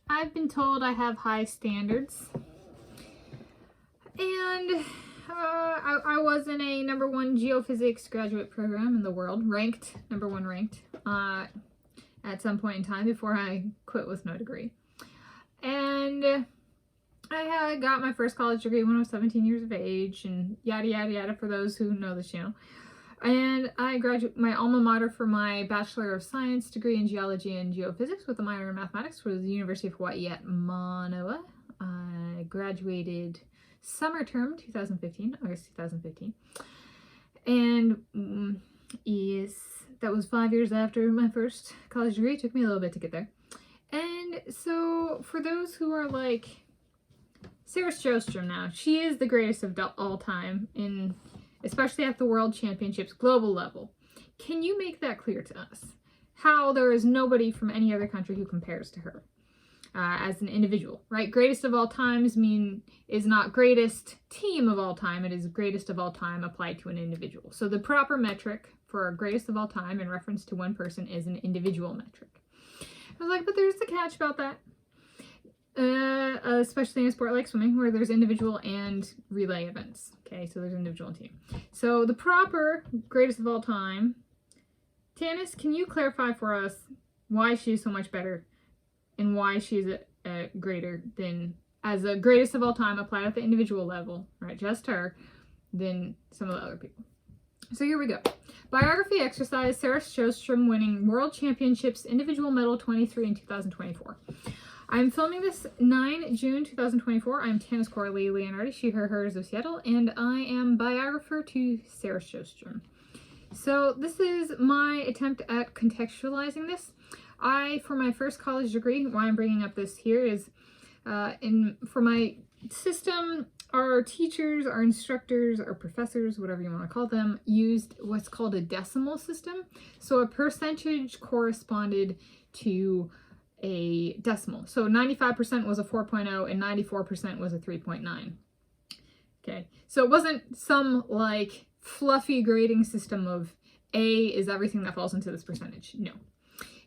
I've been told I have high standards, and I was in a #1 geophysics graduate program in the world, #1 ranked, at some point in time before I quit with no degree. And I had got my first college degree when I was 17 years of age, and yada yada yada for those who know this channel. And I graduated my alma mater for my Bachelor of Science degree in Geology and Geophysics with a minor in Mathematics was the University of Hawaii at Manoa. I graduated summer term 2015, August 2015. And yes, that was 5 years after my first college degree. It took me a little bit to get there. And so for those who are like Sarah Sjöström now, she is the greatest of all time especially at the World Championships global level. Can you make that clear to us? How there is nobody from any other country who compares to her as an individual, right? Greatest of all times is not greatest team of all time. It is greatest of all time applied to an individual. So the proper metric for greatest of all time in reference to one person is an individual metric. I was like, but there's the catch about that. Especially in a sport like swimming where there's individual and relay events. Okay, so there's individual and team. So the proper greatest of all time, Tanis, can you clarify for us why she's so much better and why she's a greater than, as a greatest of all time applied at the individual level, right, just her, than some of the other people. So here we go. Biography exercise, Sarah Sjöström winning World Championships individual medal 23 in 2024. I'm filming this 9 June 2024. I'm Tanis Coralee Leonhardi, she, her, hers of Seattle, and I am biographer to Sarah Sjöström. So this is my attempt at contextualizing this. For my first college degree, why I'm bringing up this here is, for my system, our teachers, our instructors, our professors, whatever you want to call them, used what's called a decimal system. So a percentage corresponded to a decimal. So 95% was a 4.0 and 94% was a 3.9. Okay, so it wasn't some like fluffy grading system of A is everything that falls into this percentage. No.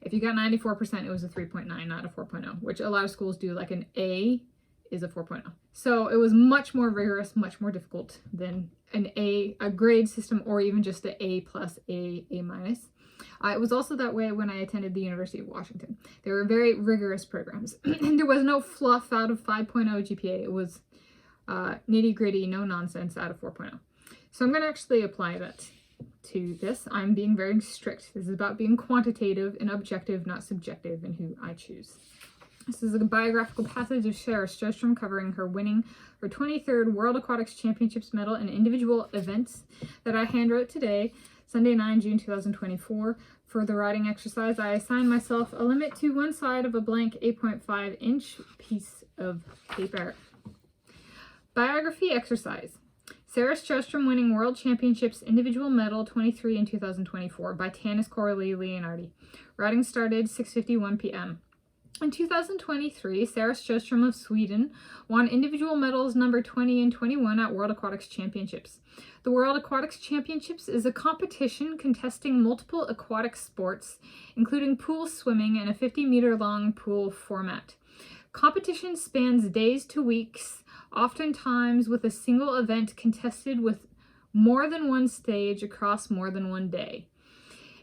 If you got 94%, it was a 3.9, not a 4.0, which a lot of schools do, like an A is a 4.0. So it was much more rigorous, much more difficult than a grade system, or even just an A plus, A minus. It was also that way when I attended the University of Washington. They were very rigorous programs. And there was no fluff out of 5.0 GPA. It was nitty gritty, no nonsense out of 4.0. So I'm going to actually apply that to this. I'm being very strict. This is about being quantitative and objective, not subjective in who I choose. This is a biographical passage of Sarah Sjöström covering her winning her 23rd World Aquatics Championships medal in individual events that I handwrote today, Sunday, 9 June 2024. For the writing exercise, I assigned myself a limit to one side of a blank 8.5-inch piece of paper. Biography exercise. Sarah Sjöström winning World Championships individual medal 23 in 2024 by Tanis Coralee Leonhardi. Writing started 6:51 p.m. In 2023, Sarah Sjöström of Sweden won individual medals number 20 and 21 at World Aquatics Championships. The World Aquatics Championships is a competition contesting multiple aquatic sports, including pool swimming and a 50-meter-long pool format. Competition spans days to weeks, oftentimes with a single event contested with more than one stage across more than one day.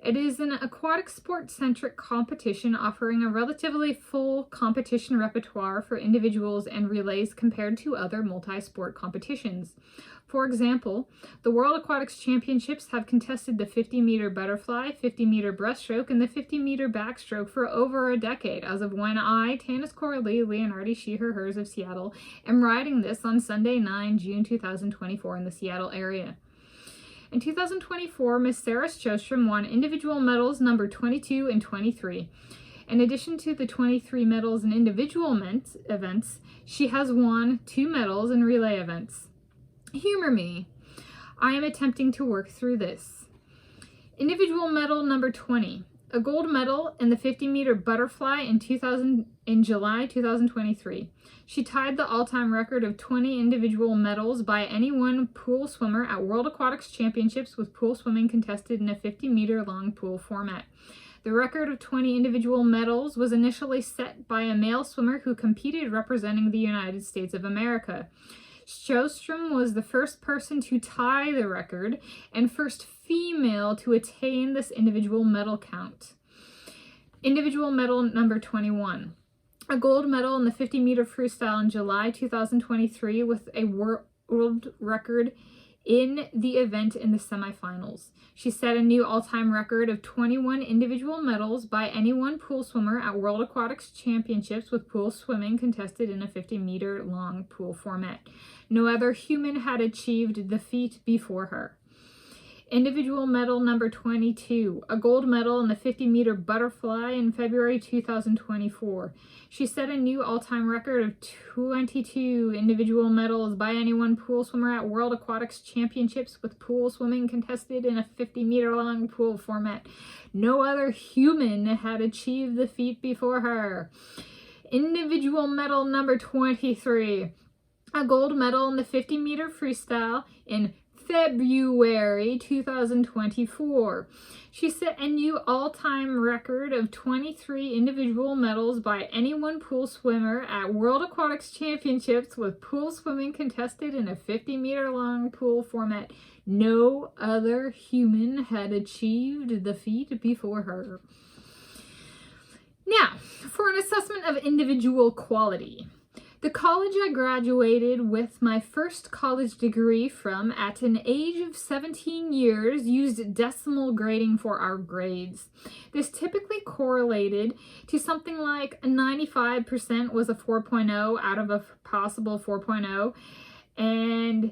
It is an aquatic sport-centric competition offering a relatively full competition repertoire for individuals and relays compared to other multi-sport competitions. For example, the World Aquatics Championships have contested the 50-meter butterfly, 50-meter breaststroke, and the 50-meter backstroke for over a decade, as of when I, Tanis Coralee Leonhardi, she, her, hers of Seattle, am writing this on Sunday, 9 June 2024 in the Seattle area. In 2024, Miss Sarah Sjöström won individual medals number 22 and 23. In addition to the 23 medals in individual events, she has won 2 medals in relay events. Humor me. I am attempting to work through this. Individual medal number 20. A gold medal in the 50-meter butterfly in July 2023. She tied the all-time record of 20 individual medals by any one pool swimmer at World Aquatics Championships, with pool swimming contested in a 50-meter long pool format. The record of 20 individual medals was initially set by a male swimmer who competed representing the United States of America. Sjöström was the first person to tie the record and first female to attain this individual medal count. Individual medal number 21. A gold medal in the 50-meter freestyle in July 2023 with a world record in the event in the semifinals. She set a new all-time record of 21 individual medals by any one pool swimmer at World Aquatics Championships, with pool swimming contested in a 50-meter long pool format. No other human had achieved the feat before her. Individual medal number 22, a gold medal in the 50-meter butterfly in February 2024. She set a new all-time record of 22 individual medals by any one pool swimmer at World Aquatics Championships, with pool swimming contested in a 50-meter long pool format. No other human had achieved the feat before her. Individual medal number 23, a gold medal in the 50-meter freestyle in February 2024. She set a new all-time record of 23 individual medals by any one pool swimmer at World Aquatics Championships, with pool swimming contested in a 50-meter long pool format. No other human had achieved the feat before her. Now, for an assessment of individual quality. The college I graduated with my first college degree from at an age of 17 years used decimal grading for our grades. This typically correlated to something like 95% was a 4.0 out of a possible 4.0, and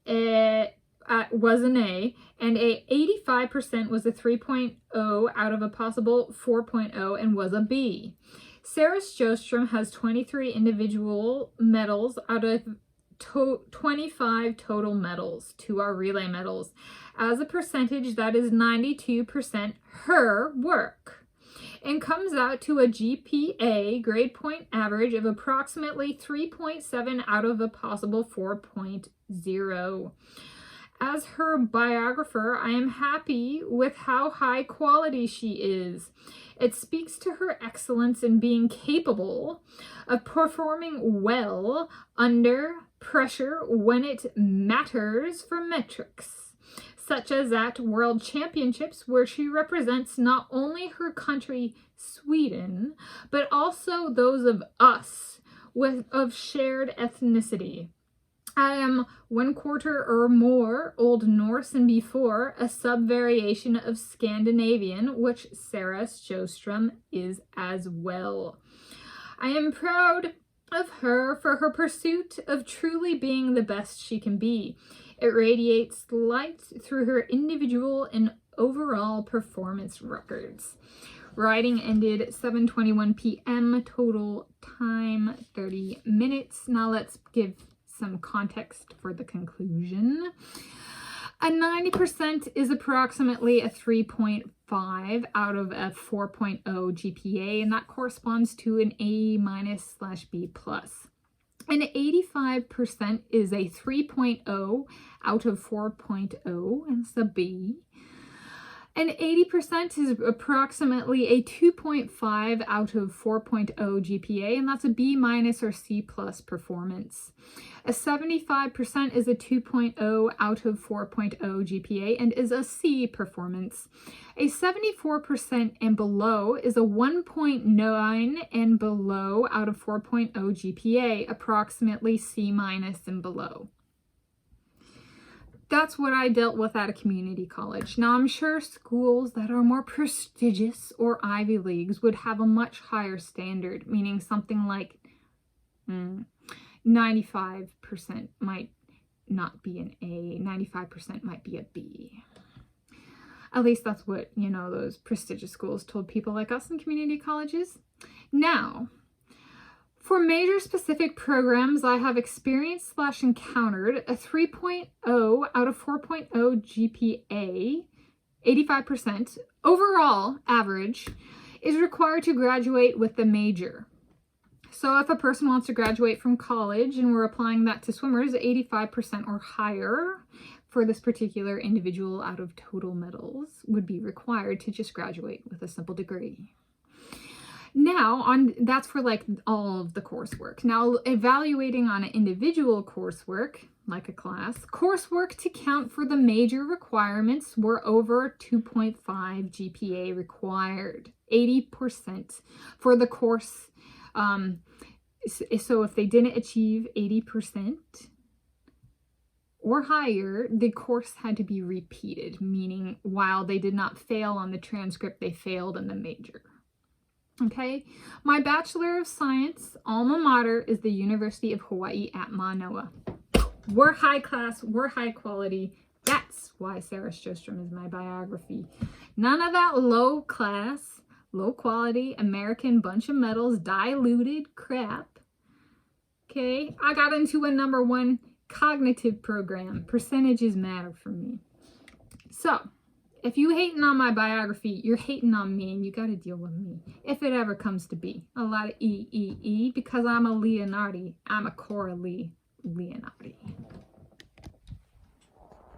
it was an A, and a 85% was a 3.0 out of a possible 4.0 and was a B. Sarah Sjöström has 23 individual medals out of 25 total medals, to our relay medals. As a percentage, that is 92% her work, and comes out to a GPA, grade point average, of approximately 3.7 out of a possible 4.0. As her biographer, I am happy with how high quality she is. It speaks to her excellence in being capable of performing well under pressure when it matters for metrics, such as at World Championships, where she represents not only her country, Sweden, but also those of us of shared ethnicity. I am 1/4 or more Old Norse and before, a sub-variation of Scandinavian, which Sarah Sjöström is as well. I am proud of her for her pursuit of truly being the best she can be. It radiates light through her individual and overall performance records. Writing ended 7:21 p.m. Total time 30 minutes. Now let's give some context for the conclusion. A 90% is approximately a 3.5 out of a 4.0 GPA, and that corresponds to an A-/B+. An 85% is a 3.0 out of 4.0, and it's a B. An 80% is approximately a 2.5 out of 4.0 GPA, and that's a B- or C+ performance. A 75% is a 2.0 out of 4.0 GPA and is a C performance. A 74% and below is a 1.9 and below out of 4.0 GPA, approximately C- and below. That's what I dealt with at a community college. Now, I'm sure schools that are more prestigious or Ivy Leagues would have a much higher standard, meaning something like 95% might not be an A, 95% might be a B. At least that's what, those prestigious schools told people like us in community colleges. Now, for major specific programs I have experienced / encountered, a 3.0 out of 4.0 GPA, 85% overall average, is required to graduate with the major. So if a person wants to graduate from college and we're applying that to swimmers, 85% or higher for this particular individual out of total medals would be required to just graduate with a simple degree. Now, that's for like all of the coursework. Now, evaluating on an individual coursework, like a class, coursework to count for the major requirements were over 2.5 GPA required, 80% for the course. So if they didn't achieve 80% or higher, the course had to be repeated, meaning while they did not fail on the transcript, they failed in the major. Okay, my Bachelor of Science alma mater is the University of Hawaii at Manoa. We're high class, we're high quality. That's why Sarah Sjöström is my biography. None of that low class, low quality, American bunch of medals, diluted crap. Okay, I got into a #1 cognitive program. Percentages matter for me. So, if you hating on my biography, you're hating on me, and you got to deal with me. If it ever comes to be. A lot of E, because I'm a Leonhardi. I'm a Coralee Leonhardi.